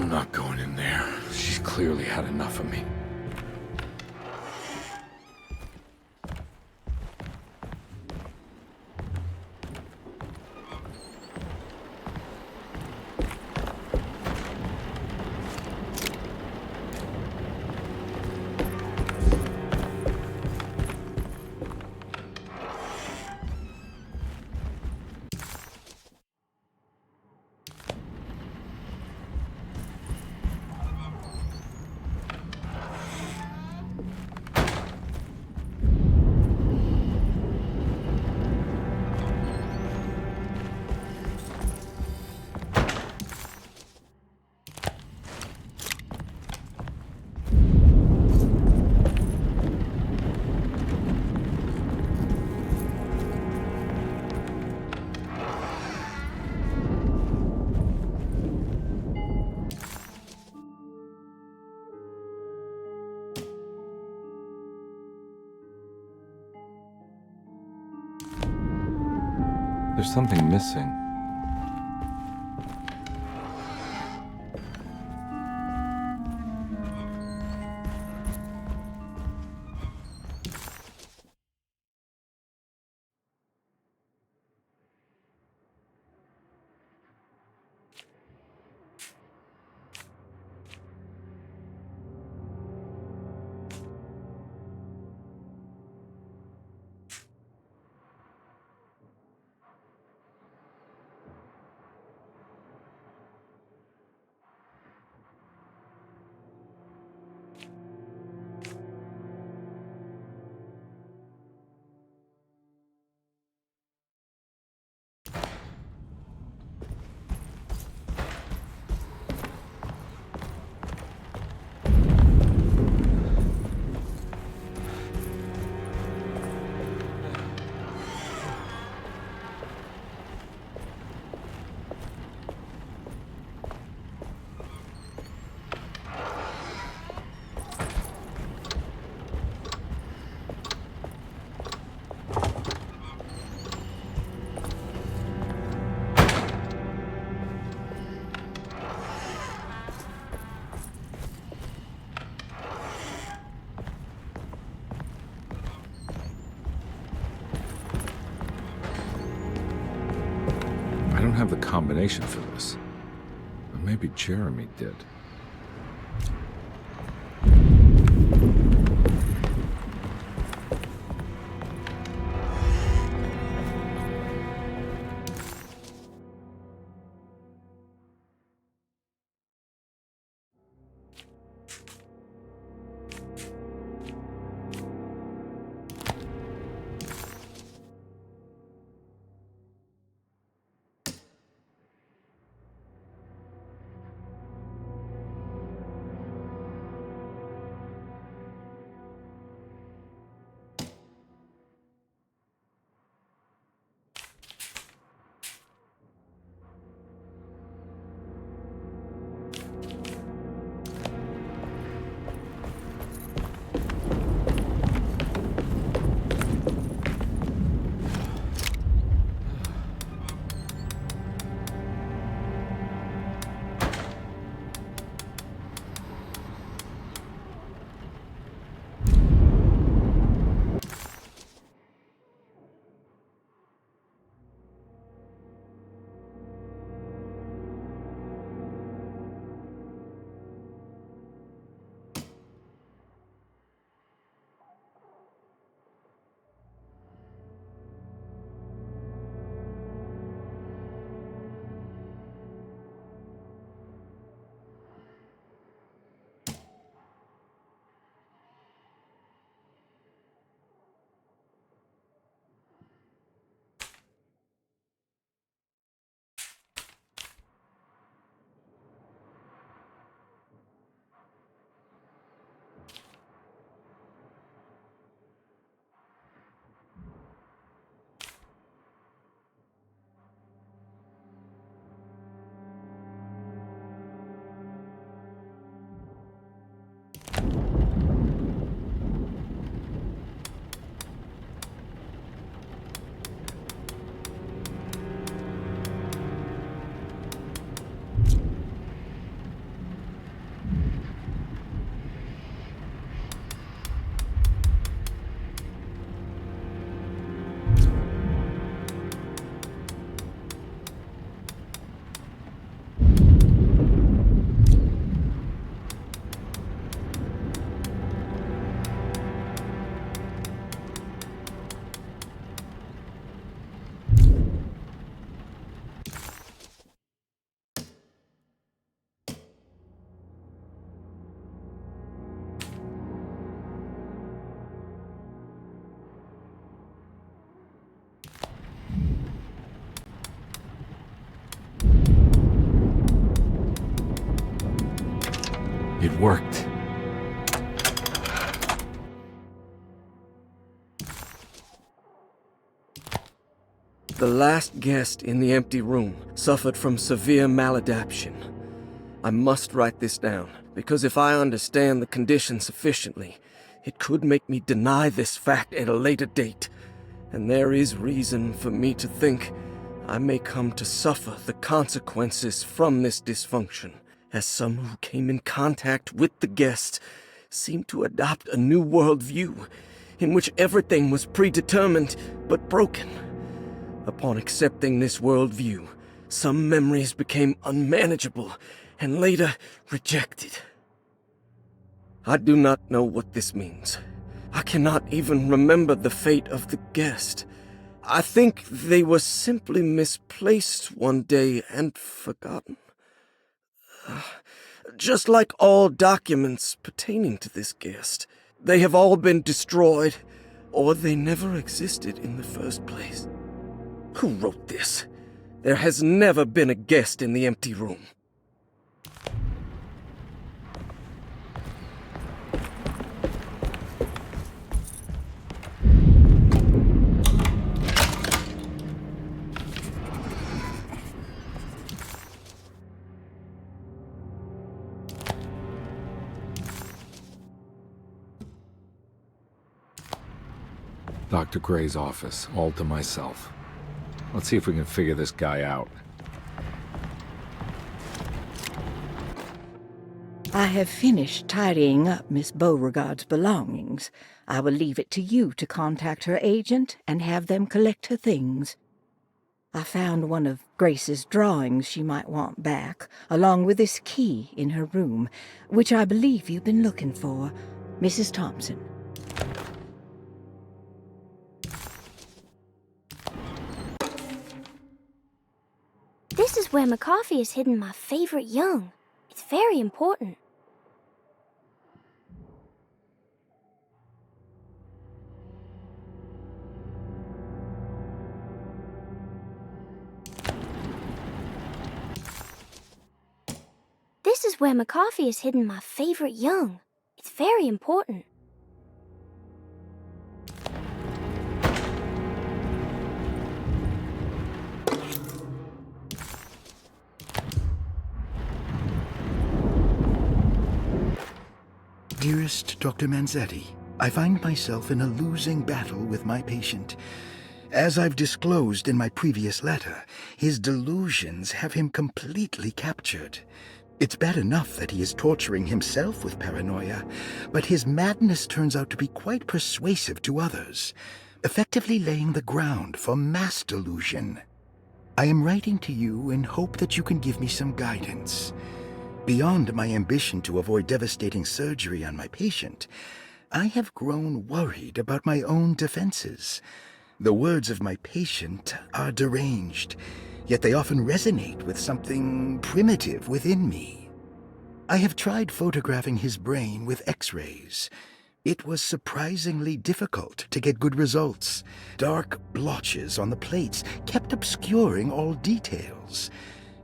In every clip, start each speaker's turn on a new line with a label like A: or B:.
A: I'm not going in there. She's clearly had enough of me.
B: There's something missing.
A: I don't have the combination for this. But maybe Jeremy did. worked.
C: The last guest in the empty room suffered from severe maladaptation. I must write this down, because if I understand the condition sufficiently, it could make me deny this fact at a later date, and there is reason for me to think I may come to suffer the consequences from this dysfunction, as some who came in contact with the guest seemed to adopt a new worldview in which everything was predetermined but broken. Upon accepting this worldview, some memories became unmanageable and later rejected. I do not know what this means. I cannot even remember the fate of the guest. I think they were simply misplaced one day and forgotten. Just like all documents pertaining to this guest, they have all been destroyed, or they never existed in the first place. Who wrote this? There has never been a guest in the empty room.
A: Dr. Gray's office, all to myself. Let's see if we can figure this guy out.
D: I have finished tidying up Miss Beauregard's belongings. I will leave it to you to contact her agent and have them collect her things. I found one of Grace's drawings she might want back, along with this key in her room, which I believe you've been looking for, Mrs. Thompson.
E: This is where McCarthy has hidden my favorite young. It's very important. This is where McCarthy has hidden my favorite young. It's very important.
F: Dearest Dr. Manzetti, I find myself in a losing battle with my patient. As I've disclosed in my previous letter, his delusions have him completely captured. It's bad enough that he is torturing himself with paranoia, but his madness turns out to be quite persuasive to others, effectively laying the ground for mass delusion. I am writing to you in hope that you can give me some guidance. Beyond my ambition to avoid devastating surgery on my patient, I have grown worried about my own defenses. The words of my patient are deranged, yet they often resonate with something primitive within me. I have tried photographing his brain with X-rays. It was surprisingly difficult to get good results. Dark blotches on the plates kept obscuring all details.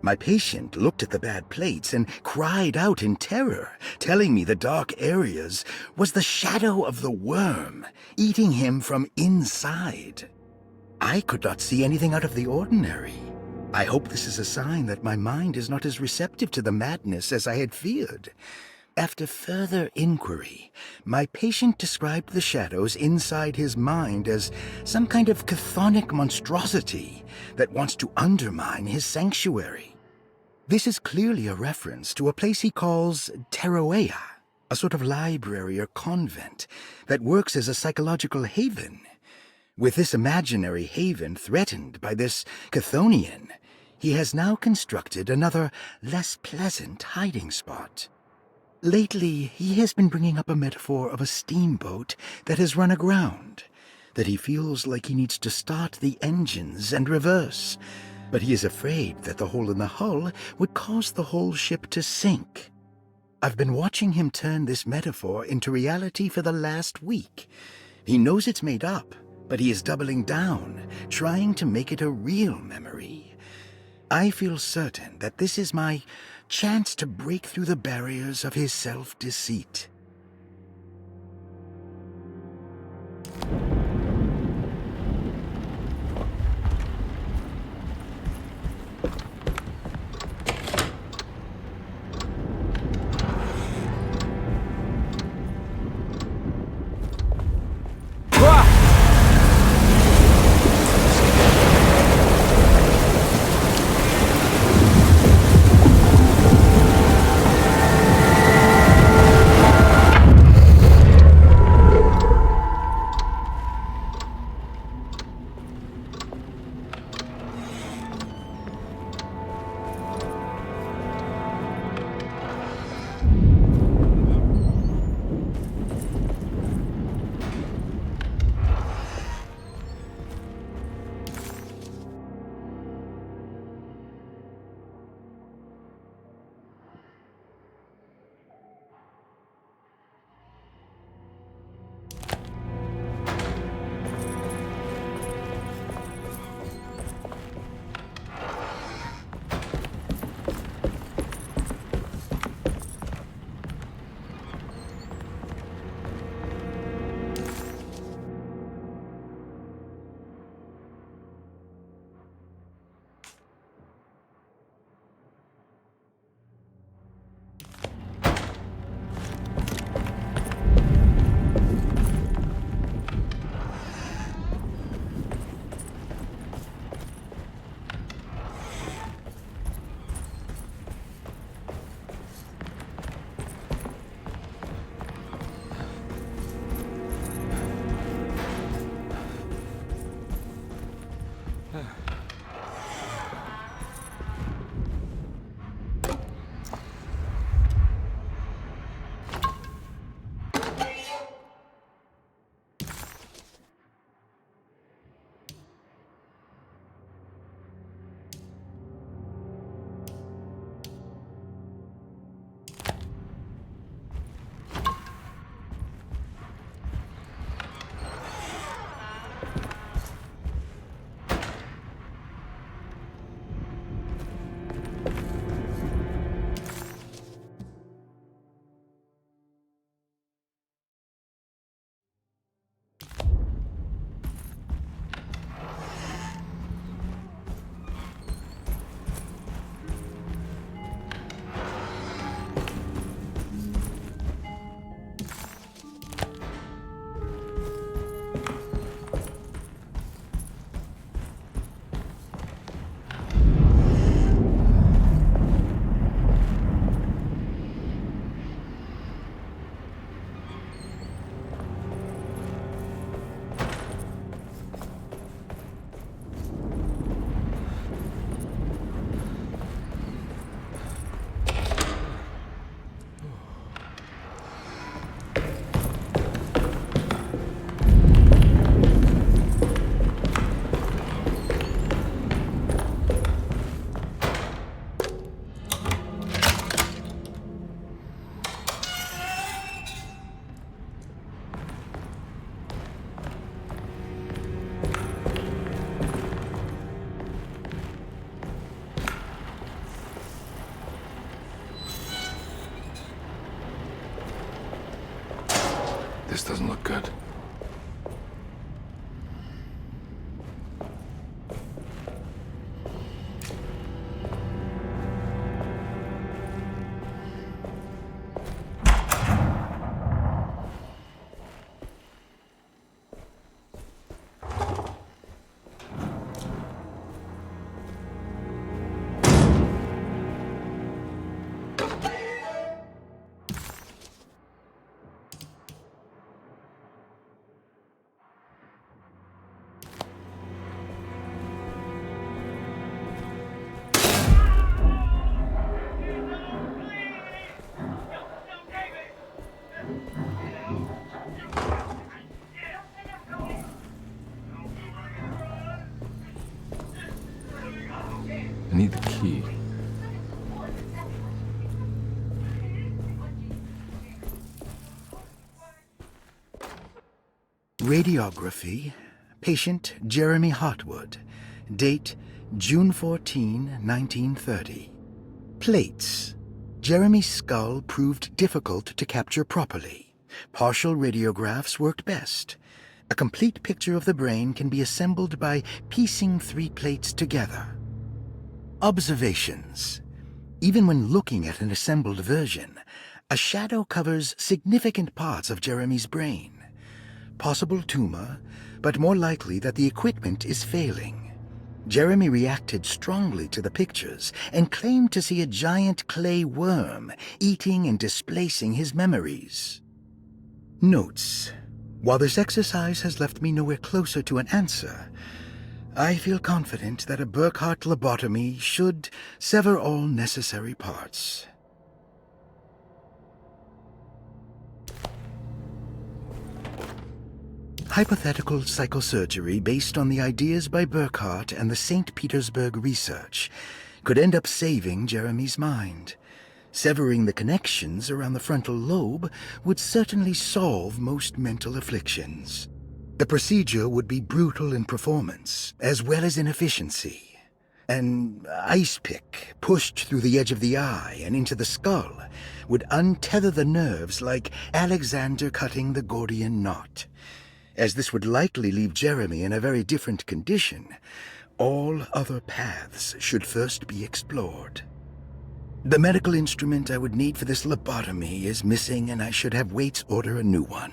F: My patient looked at the bad plates and cried out in terror, telling me the dark areas was the shadow of the worm, eating him from inside. I could not see anything out of the ordinary. I hope this is a sign that my mind is not as receptive to the madness as I had feared. After further inquiry, my patient described the shadows inside his mind as some kind of chthonic monstrosity that wants to undermine his sanctuary. This is clearly a reference to a place he calls Teroea, a sort of library or convent that works as a psychological haven. With this imaginary haven threatened by this Chthonian, he has now constructed another, less pleasant hiding spot. Lately, he has been bringing up a metaphor of a steamboat that has run aground, that he feels like he needs to start the engines and reverse, but he is afraid that the hole in the hull would cause the whole ship to sink. I've been watching him turn this metaphor into reality for the last week. He knows it's made up, but he is doubling down, trying to make it a real memory. I feel certain that this is my chance to break through the barriers of his self-deceit.
A: This doesn't look good.
B: I need the key.
F: Radiography. Patient Jeremy Hartwood. Date June 14, 1930. Plates. Jeremy's skull proved difficult to capture properly. Partial radiographs worked best. A complete picture of the brain can be assembled by piecing 3 plates together. Observations. Even when looking at an assembled version, a shadow covers significant parts of Jeremy's brain. Possible tumor, but more likely that the equipment is failing. Jeremy reacted strongly to the pictures and claimed to see a giant clay worm eating and displacing his memories. Notes. While this exercise has left me nowhere closer to an answer, I feel confident that a Burkhardt lobotomy should sever all necessary parts. Hypothetical psychosurgery based on the ideas by Burkhardt and the St. Petersburg research could end up saving Jeremy's mind. Severing the connections around the frontal lobe would certainly solve most mental afflictions. The procedure would be brutal in performance, as well as in efficiency. An ice pick pushed through the edge of the eye and into the skull would untether the nerves like Alexander cutting the Gordian knot. As this would likely leave Jeremy in a very different condition, all other paths should first be explored. The medical instrument I would need for this lobotomy is missing, and I should have Waits order a new one.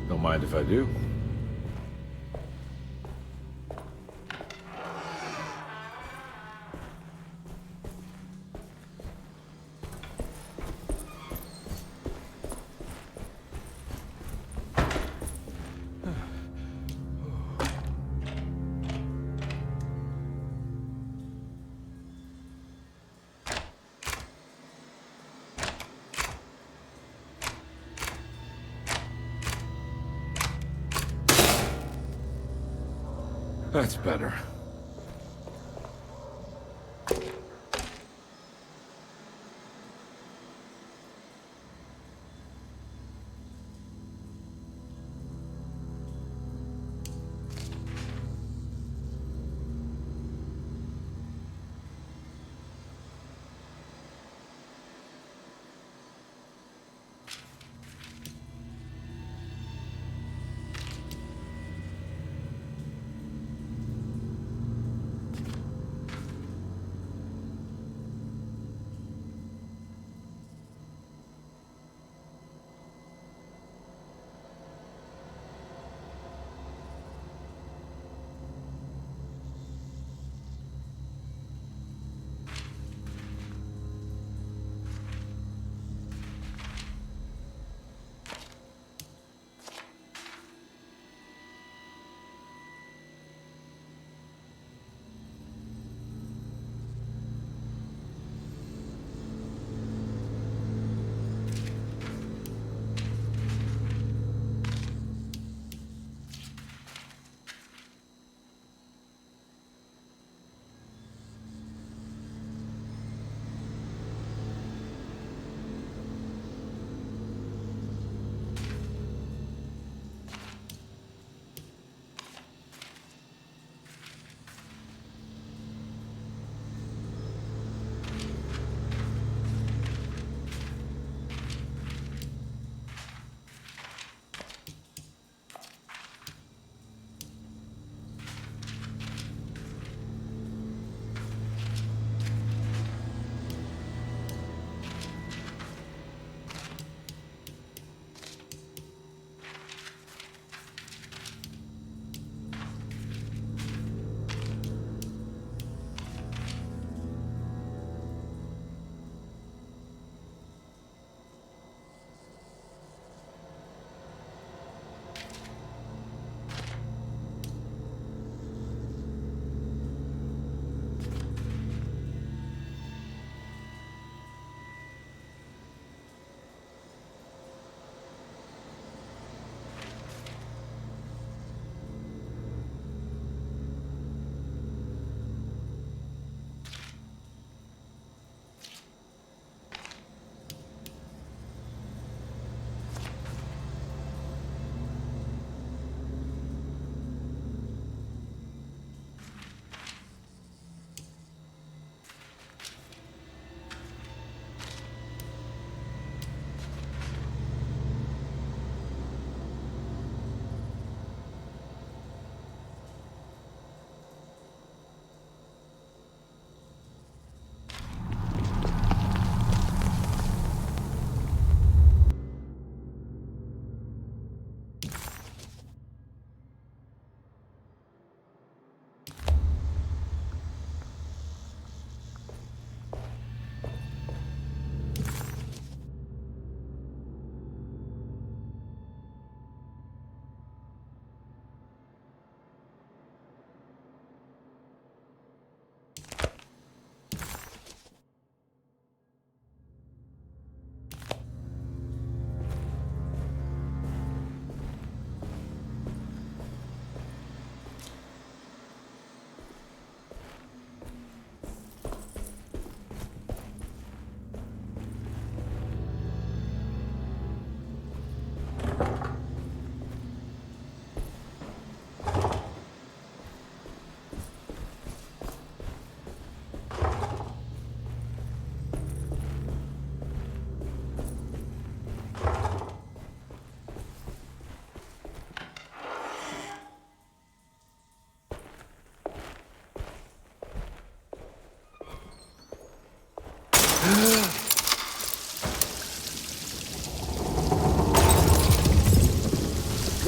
A: Don't mind if I do. That's better.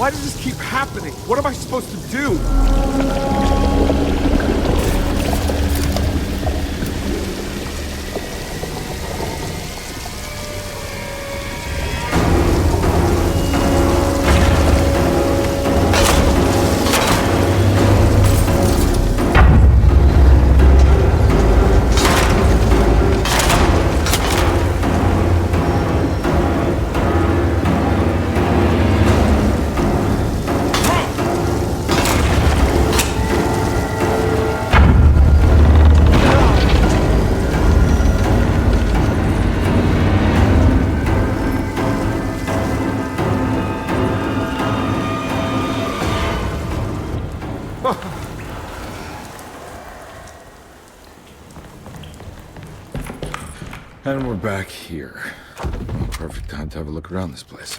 B: Why does this keep happening? What am I supposed to do?
A: And we're back here. Well, perfect time to have a look around this place.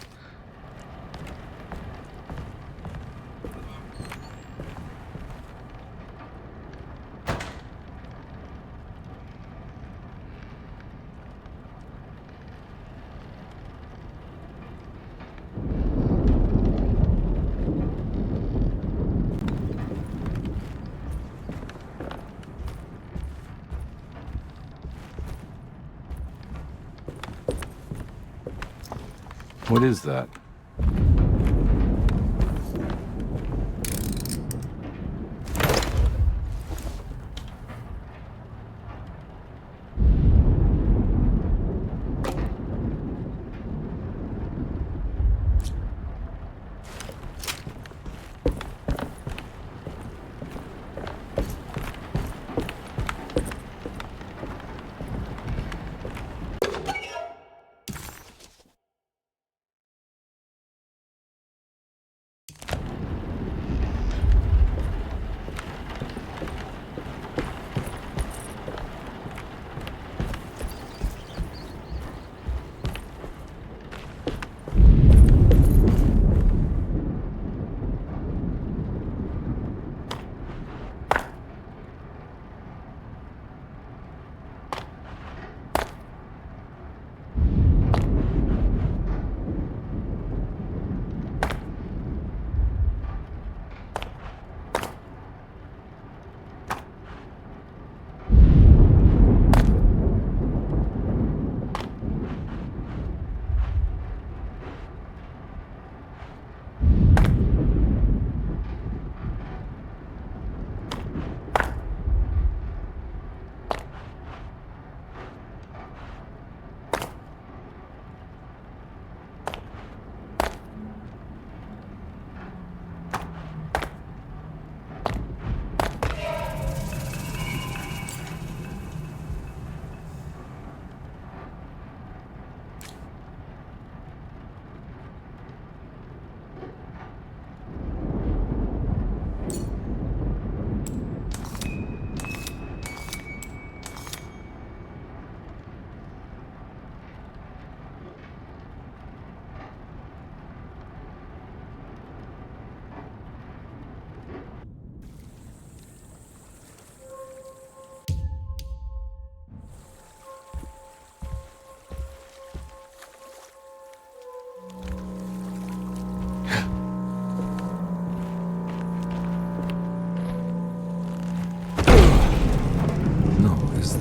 A: What is that?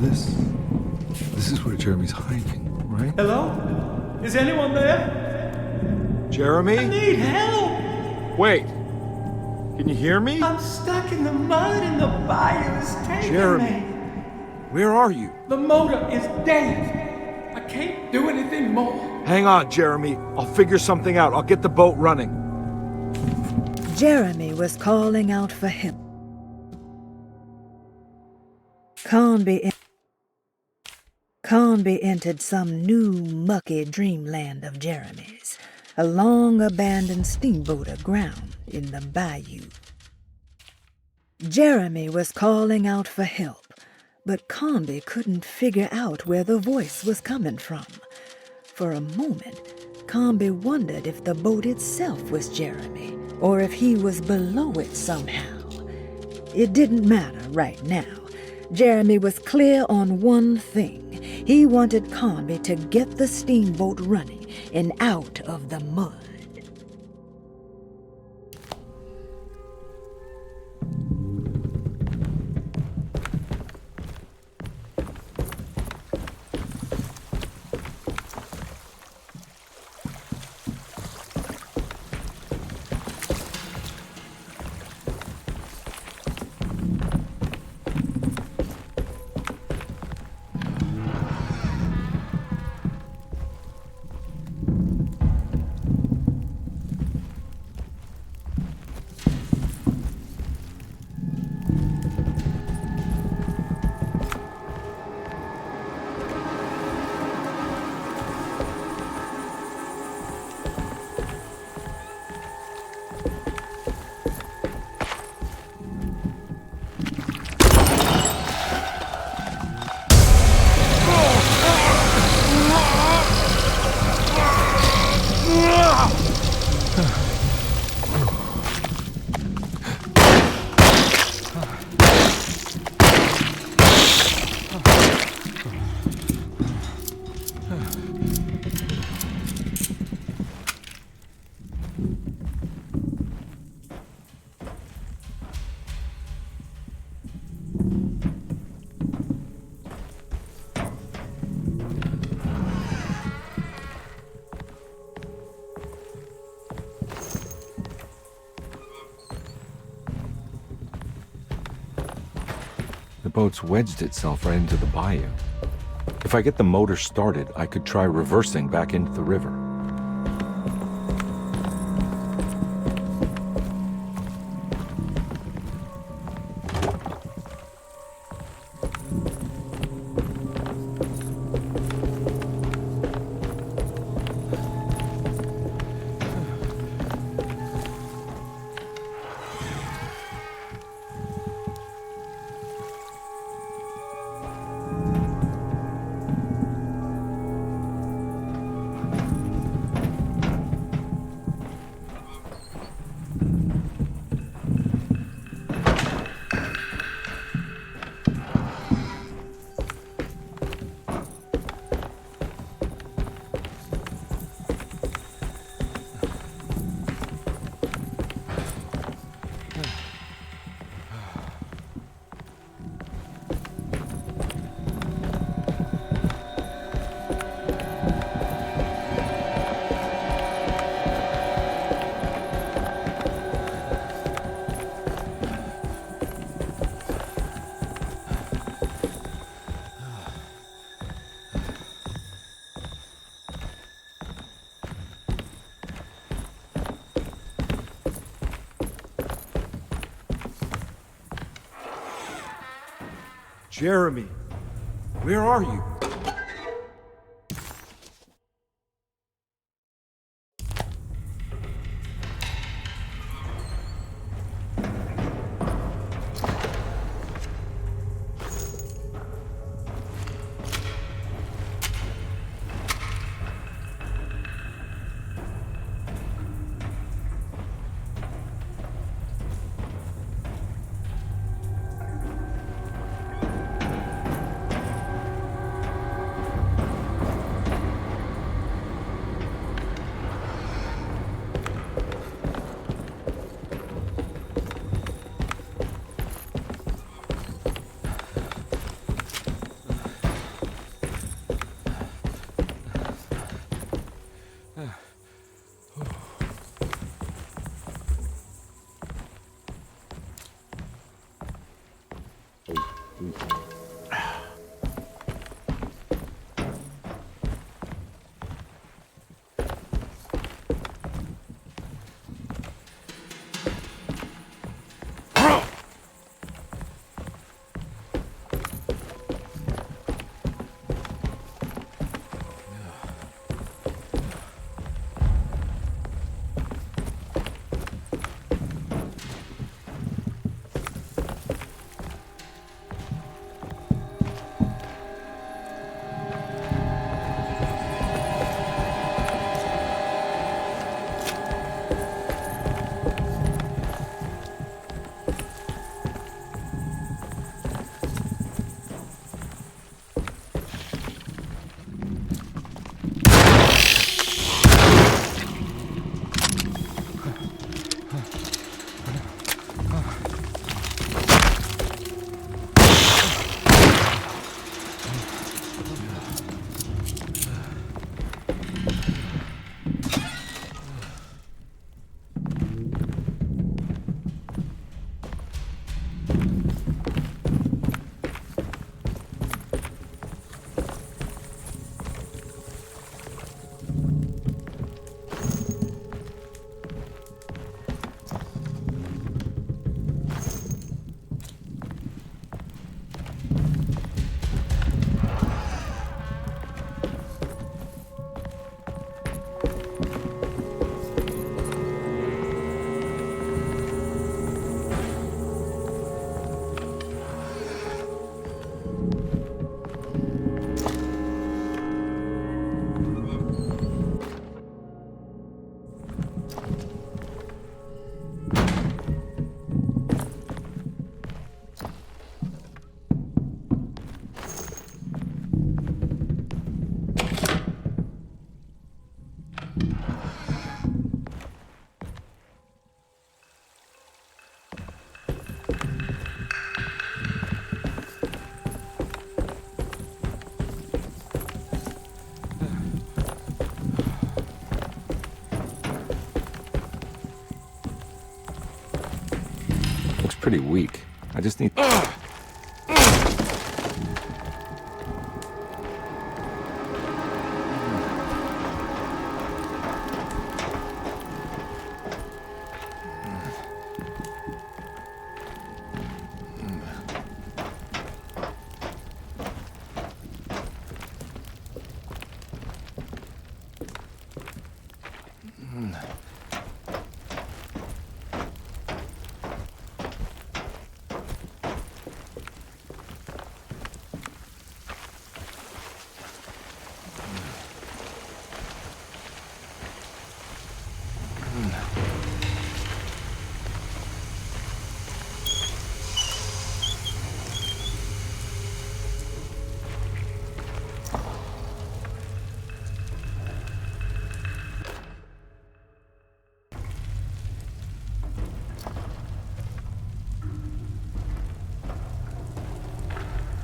A: This is where Jeremy's hiding, right?
G: Hello? Is anyone there?
B: Jeremy?
G: I need help!
B: Wait. Can you hear me?
G: I'm stuck in the mud and the fire is taking
B: Jeremy.
G: me.
B: Where are you?
G: The motor is dead. I can't do anything more.
B: Hang on, Jeremy. I'll figure something out. I'll get the boat running.
D: Jeremy was calling out for him. Conby entered some new, mucky dreamland of Jeremy's, a long-abandoned steamboat aground in the bayou. Jeremy was calling out for help, but Conby couldn't figure out where the voice was coming from. For a moment, Conby wondered if the boat itself was Jeremy, or if he was below it somehow. It didn't matter right now. Jeremy was clear on one thing. He wanted Conby to get the steamboat running and out of the mud.
A: The boat's wedged itself right into the bayou. If I get the motor started, I could try reversing back into the river.
B: Jeremy, where are you?
A: Pretty weak. I just need...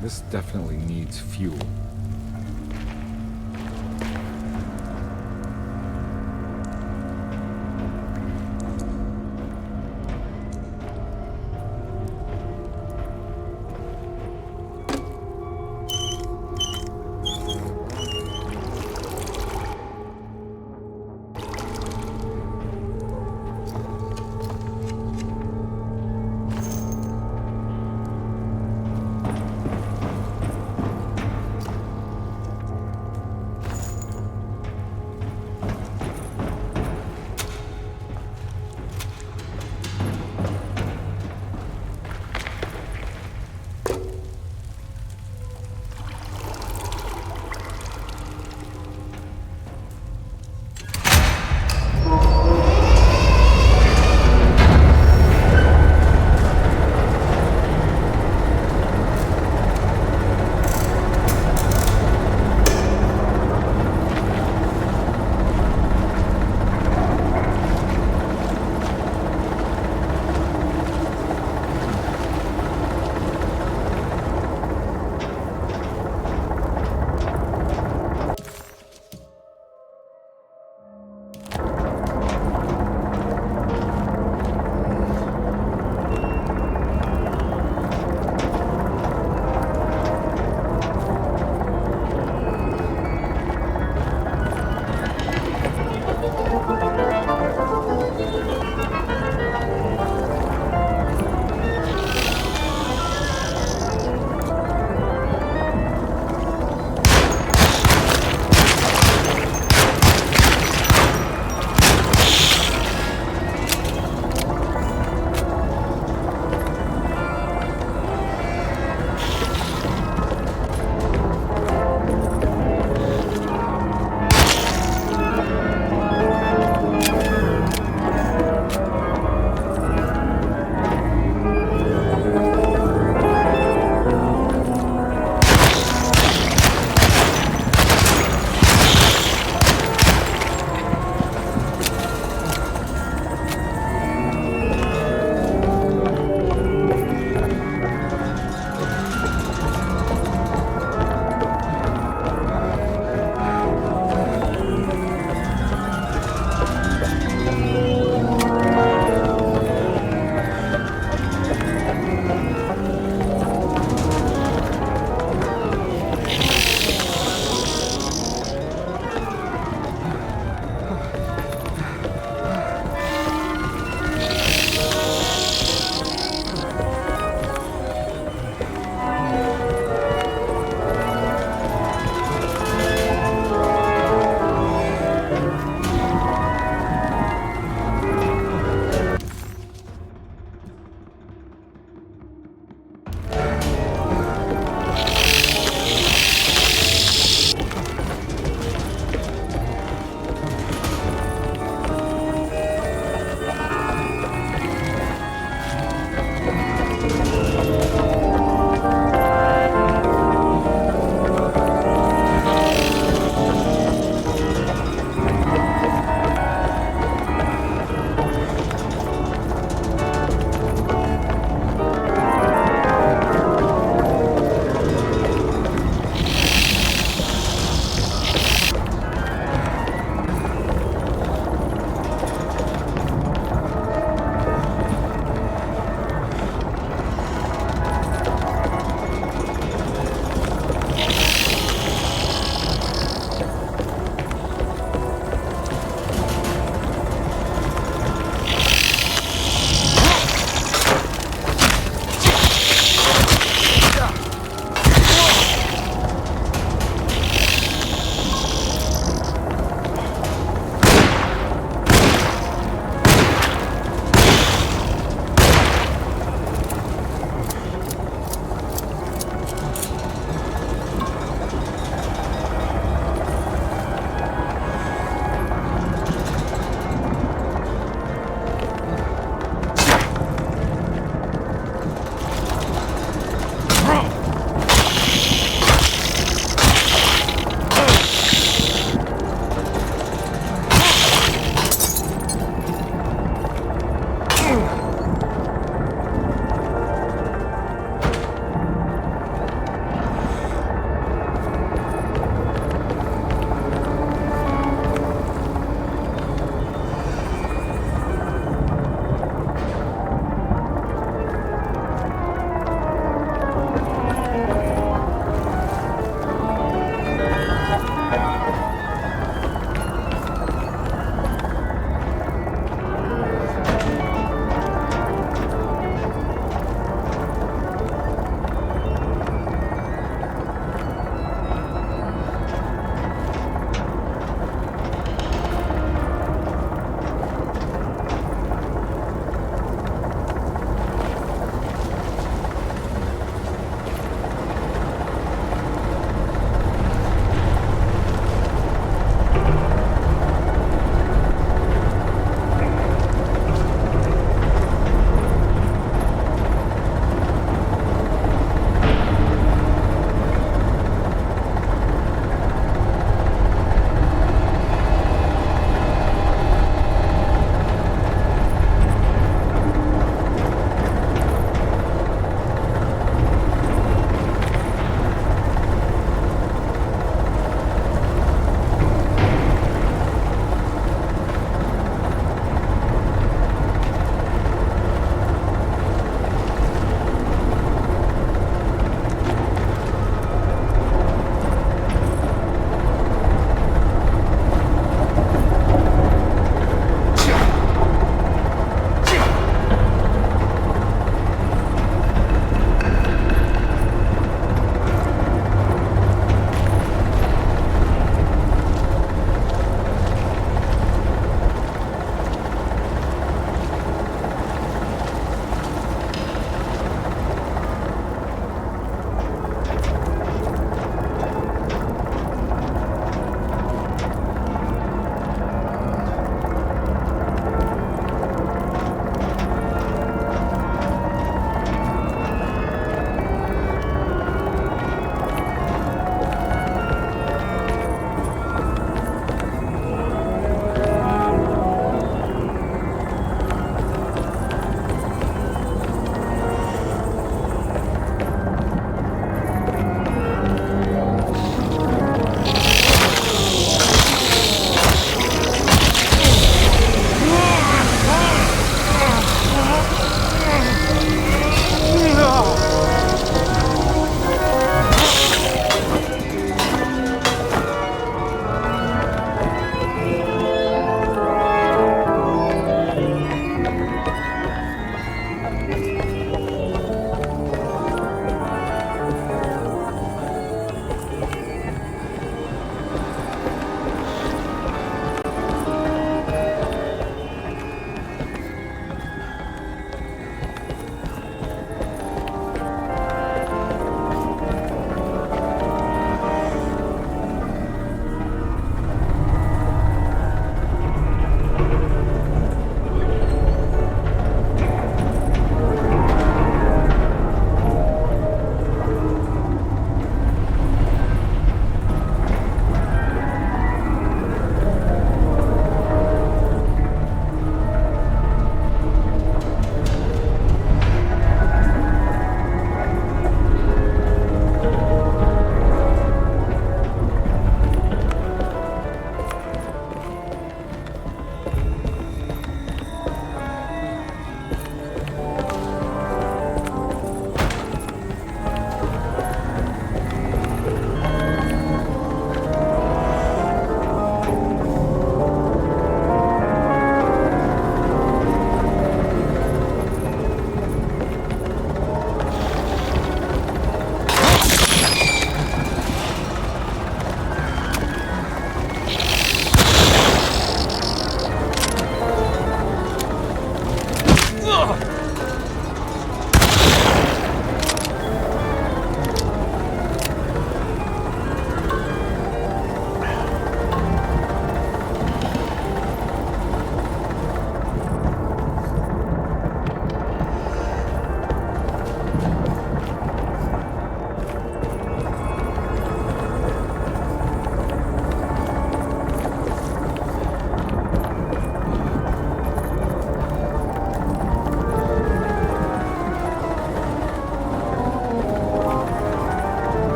A: This definitely needs fuel.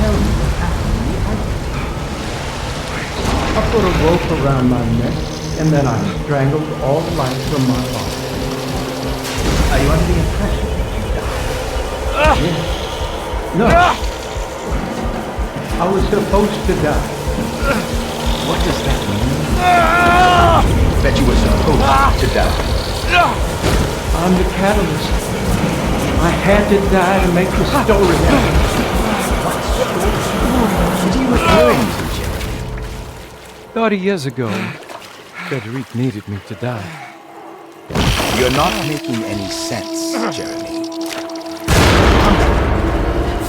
G: tell you what happened to me. I put a rope around my neck, and then I strangled all the life from my body. Are you under the impression that you died? Yes. No. I was supposed to die.
F: What does that mean? That you were supposed to die.
G: I'm the catalyst. I had to die to make the story happen.
F: What are you referring to, Jeremy?
G: 30 years ago, Frederic needed me to die.
F: You're not making any sense, Jeremy.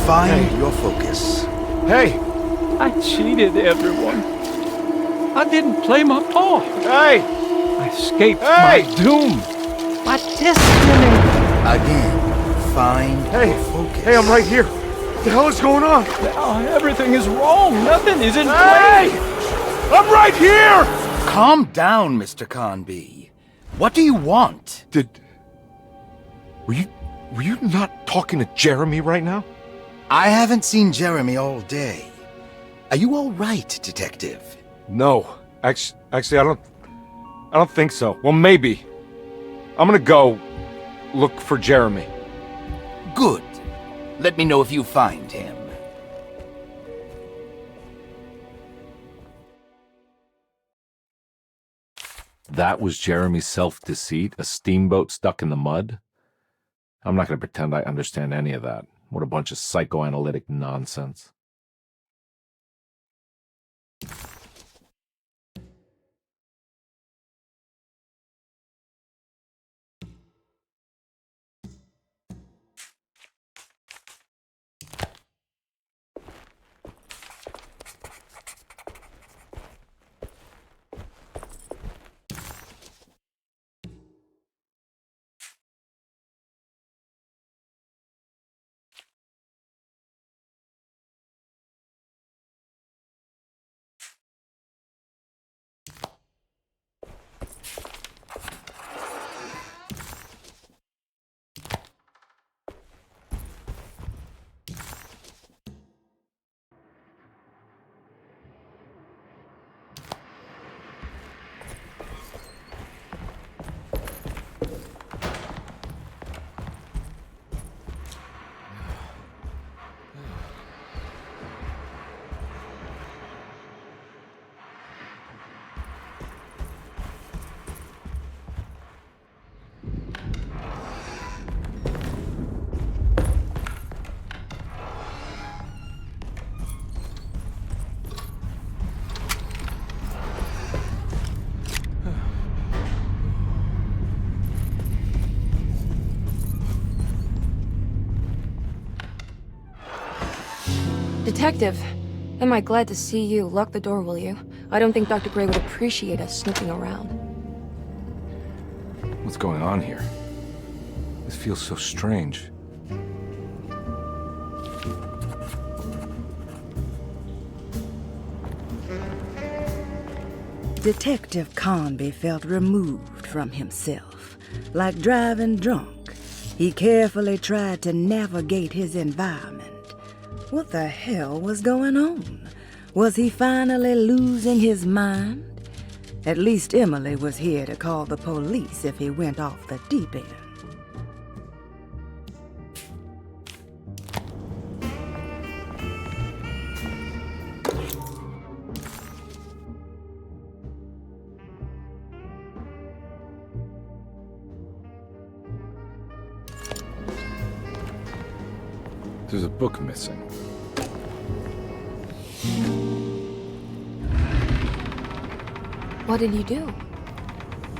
F: Find your focus.
B: Hey!
G: I cheated everyone. I didn't play my part.
B: Hey!
G: I escaped
B: Hey!
G: my doom. My destiny.
F: Again, find
B: Hey!
F: your focus.
B: Hey, I'm right here. What the hell is going on?
G: Now everything is wrong. Nothing is in
B: Hey!
G: place.
B: I'm right here!
F: Calm down, Mr. Conby. What do you want?
A: Were you not talking to Jeremy right now?
F: I haven't seen Jeremy all day. Are you all right, Detective?
A: No. Actually, I don't think so. Well, maybe. I'm gonna go look for Jeremy.
F: Good. Let me know if you find him.
A: That was Jeremy's self-deceit, a steamboat stuck in the mud? I'm not gonna pretend I understand any of that. What a bunch of psychoanalytic nonsense.
H: Detective, am I glad to see you. Lock the door, will you? I don't think Dr. Gray would appreciate us snooping around.
A: What's going on here? This feels so strange.
I: Detective Conby felt removed from himself. Like driving drunk, he carefully tried to navigate his environment. What the hell was going on? Was he finally losing his mind? At least Emily was here to call the police if he went off the deep end.
A: There's a book missing.
H: What did you do?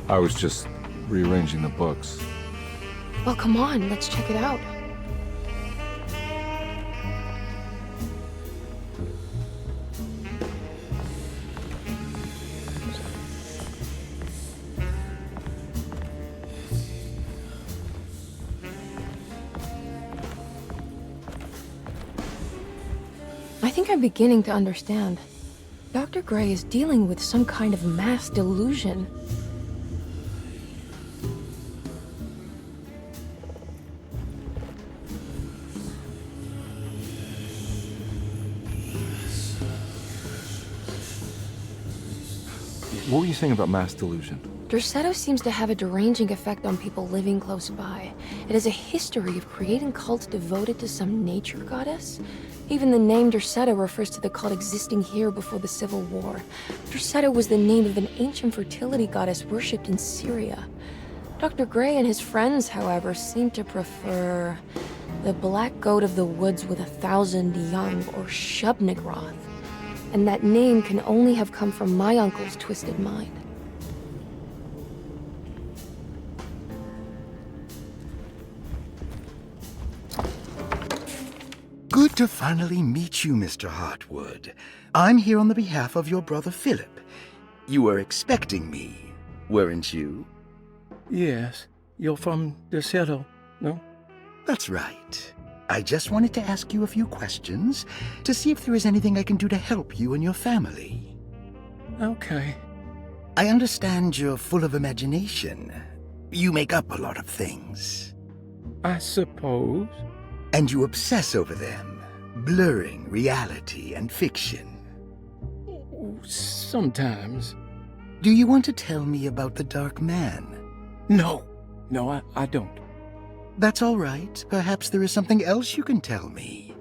A: I was just rearranging the books.
H: Well, come on, let's check it out. I think I'm beginning to understand. Dr. Gray is dealing with some kind of mass delusion.
B: What were you saying about mass delusion?
H: Derceto seems to have a deranging effect on people living close by. It has a history of creating cults devoted to some nature goddess. Even the name Derceto refers to the cult existing here before the Civil War. Derceto was the name of an ancient fertility goddess worshipped in Syria. Dr. Gray and his friends, however, seem to prefer the black goat of the woods with 1,000 young, or Shub-Nigroth. And that name can only have come from my uncle's twisted mind.
F: Good to finally meet you, Mr. Hartwood. I'm here on the behalf of your brother Philip. You were expecting me, weren't you?
C: Yes, you're from Derceto, no?
F: That's right. I just wanted to ask you a few questions to see if there is anything I can do to help you and your family.
C: Okay.
F: I understand you're full of imagination. You make up a lot of things.
C: I suppose.
F: And you obsess over them, blurring reality and fiction.
C: Sometimes.
F: Do you want to tell me about the Dark Man?
C: No, I don't.
F: That's all right. Perhaps there is something else you can tell me.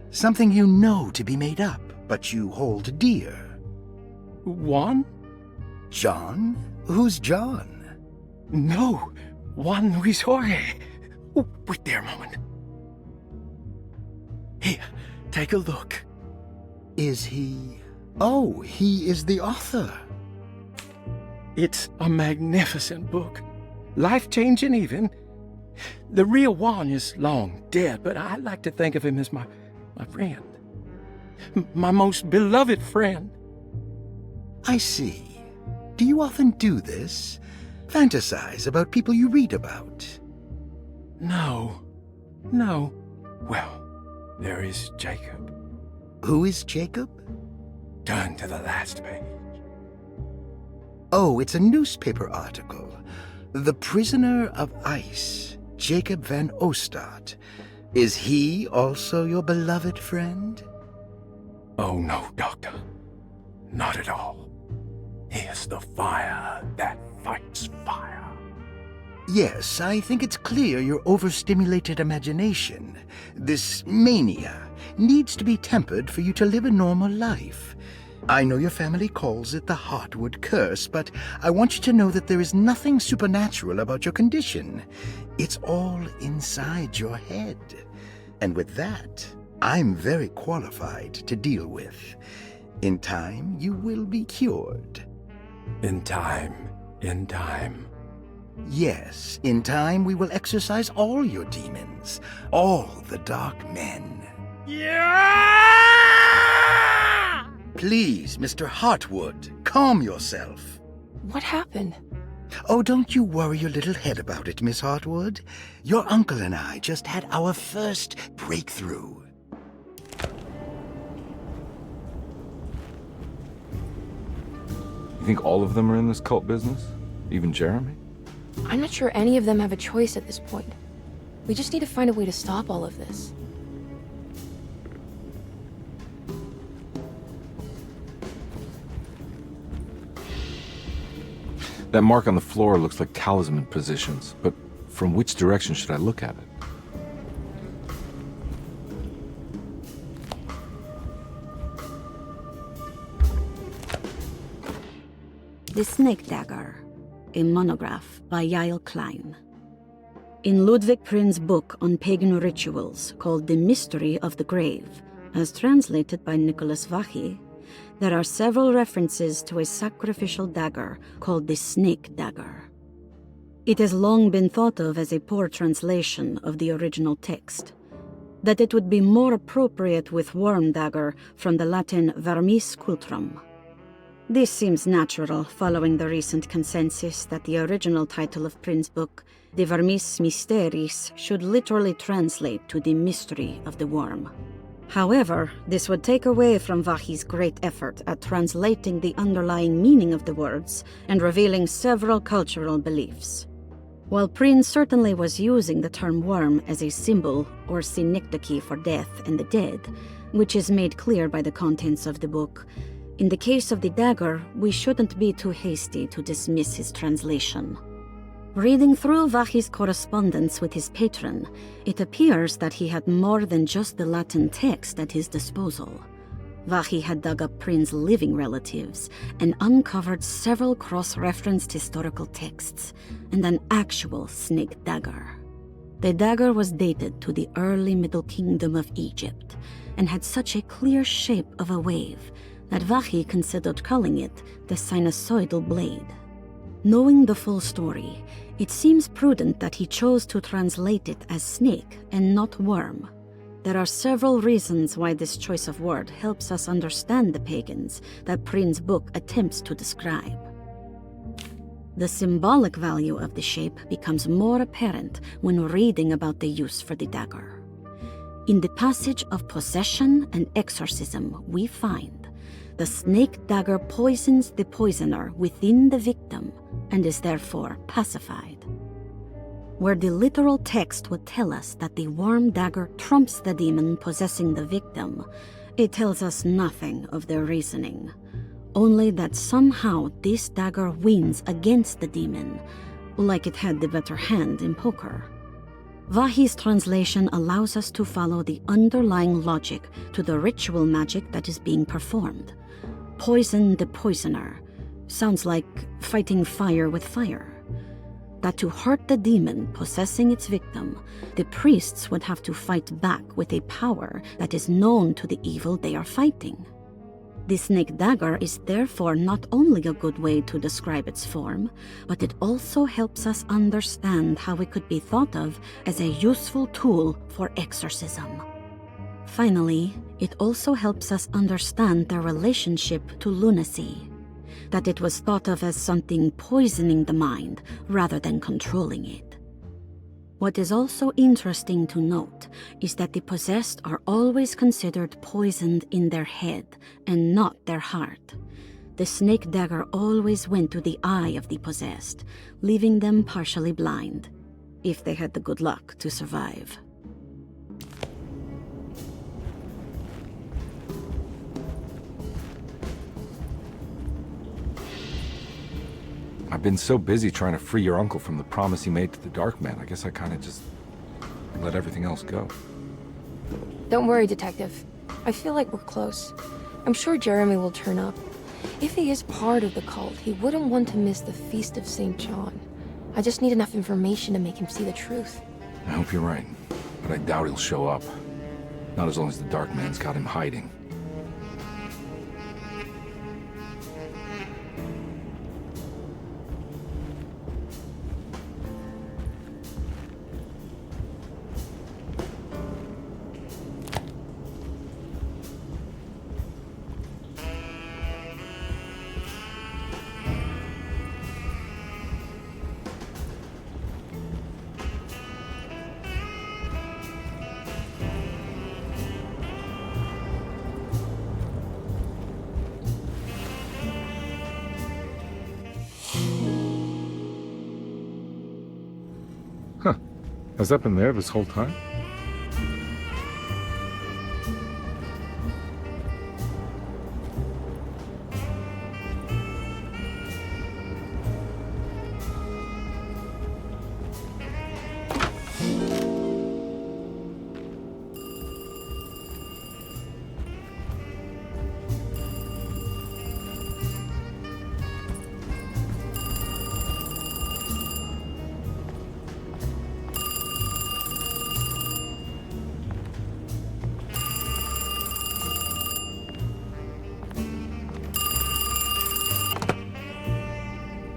F: Something you know to be made up, but you hold dear.
C: Juan?
F: John? Who's John?
C: No, Juan Luis Jorge. Oh, wait there a moment. Here, take a look.
F: Is he... Oh, he is the author.
C: It's a magnificent book. Life-changing even. The real Juan is long dead, but I like to think of him as my friend. My most beloved friend.
F: I see. Do you often do this? Fantasize about people you read about?
C: No. Well, there is Jacob.
F: Who is Jacob?
C: Turn to the last page.
F: Oh, it's a newspaper article. The Prisoner of Ice, Jacob van Ostad. Is he also your beloved friend?
C: Oh, no, Doctor. Not at all. He is the fire that fights fire.
F: Yes, I think it's clear your overstimulated imagination, this mania, needs to be tempered for you to live a normal life. I know your family calls it the Hartwood curse, but I want you to know that there is nothing supernatural about your condition. It's all inside your head. And with that, I'm very qualified to deal with. In time, you will be cured.
C: In time.
F: Yes, in time we will exorcise all your demons, all the dark men.
C: Yeah!
F: Please, Mr. Hartwood, calm yourself.
H: What happened?
F: Oh, don't you worry your little head about it, Miss Hartwood. Your uncle and I just had our first breakthrough.
A: You think all of them are in this cult business? Even Jeremy?
H: I'm not sure any of them have a choice at this point. We just need to find a way to stop all of this.
A: That mark on the floor looks like talisman positions, but from which direction should I look at it?
J: The Snake Dagger, a monograph by Yael Klein. In Ludwig Prin's book on pagan rituals called The Mystery of the Grave, as translated by Nicholas Vachy, there are several references to a sacrificial dagger called the Snake Dagger. It has long been thought of as a poor translation of the original text, that it would be more appropriate with Worm Dagger from the Latin vermis cultrum. This seems natural following the recent consensus that the original title of Prin's book, De Vermis Mysteris, should literally translate to the mystery of the worm. However, this would take away from Vachy's great effort at translating the underlying meaning of the words and revealing several cultural beliefs. While Prin certainly was using the term worm as a symbol or synecdoche for death and the dead, which is made clear by the contents of the book, In the case of the dagger, we shouldn't be too hasty to dismiss his translation. Reading through Vahi's correspondence with his patron, it appears that he had more than just the Latin text at his disposal. Vahi had dug up Prin's living relatives and uncovered several cross-referenced historical texts and an actual snake dagger. The dagger was dated to the early Middle Kingdom of Egypt and had such a clear shape of a wave that Vahi considered calling it the sinusoidal blade. Knowing the full story, it seems prudent that he chose to translate it as snake and not worm. There are several reasons why this choice of word helps us understand the pagans that Prin's book attempts to describe. The symbolic value of the shape becomes more apparent when reading about the use for the dagger. In the passage of possession and exorcism, we find the snake dagger poisons the poisoner within the victim and is therefore pacified. Where the literal text would tell us that the worm dagger trumps the demon possessing the victim, it tells us nothing of their reasoning, only that somehow this dagger wins against the demon, like it had the better hand in poker. Vahi's translation allows us to follow the underlying logic to the ritual magic that is being performed. Poison the poisoner sounds like fighting fire with fire. That to hurt the demon possessing its victim, the priests would have to fight back with a power that is known to the evil they are fighting. The snake dagger is therefore not only a good way to describe its form, but it also helps us understand how it could be thought of as a useful tool for exorcism. Finally, it also helps us understand their relationship to lunacy, that it was thought of as something poisoning the mind rather than controlling it. What is also interesting to note is that the possessed are always considered poisoned in their head and not their heart. The snake dagger always went to the eye of the possessed, leaving them partially blind, if they had the good luck to survive.
A: I've been so busy trying to free your uncle from the promise he made to the Dark Man. I guess I kind of just let everything else go.
H: Don't worry, Detective. I feel like we're close. I'm sure Jeremy will turn up. If he is part of the cult, he wouldn't want to miss the Feast of St. John. I just need enough information to make him see the truth.
A: I hope you're right, but I doubt he'll show up. Not as long as the Dark Man's got him hiding. Has that been there this whole time?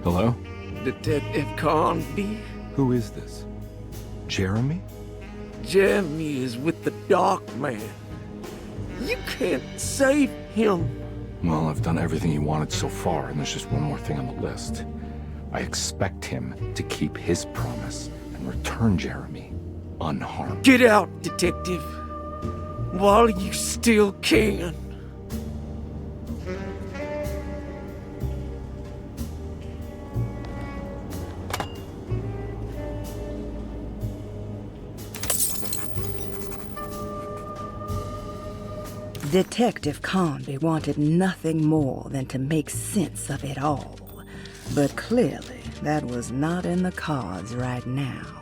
A: Hello?
C: Detective Carnby?
A: Who is this? Jeremy?
C: Jeremy is with the Dark Man. You can't save him.
A: Well, I've done everything he wanted so far, and there's just one more thing on the list. I expect him to keep his promise and return Jeremy unharmed.
C: Get out, Detective, while you still can.
I: Detective Conby wanted nothing more than to make sense of it all. But clearly, that was not in the cards right now.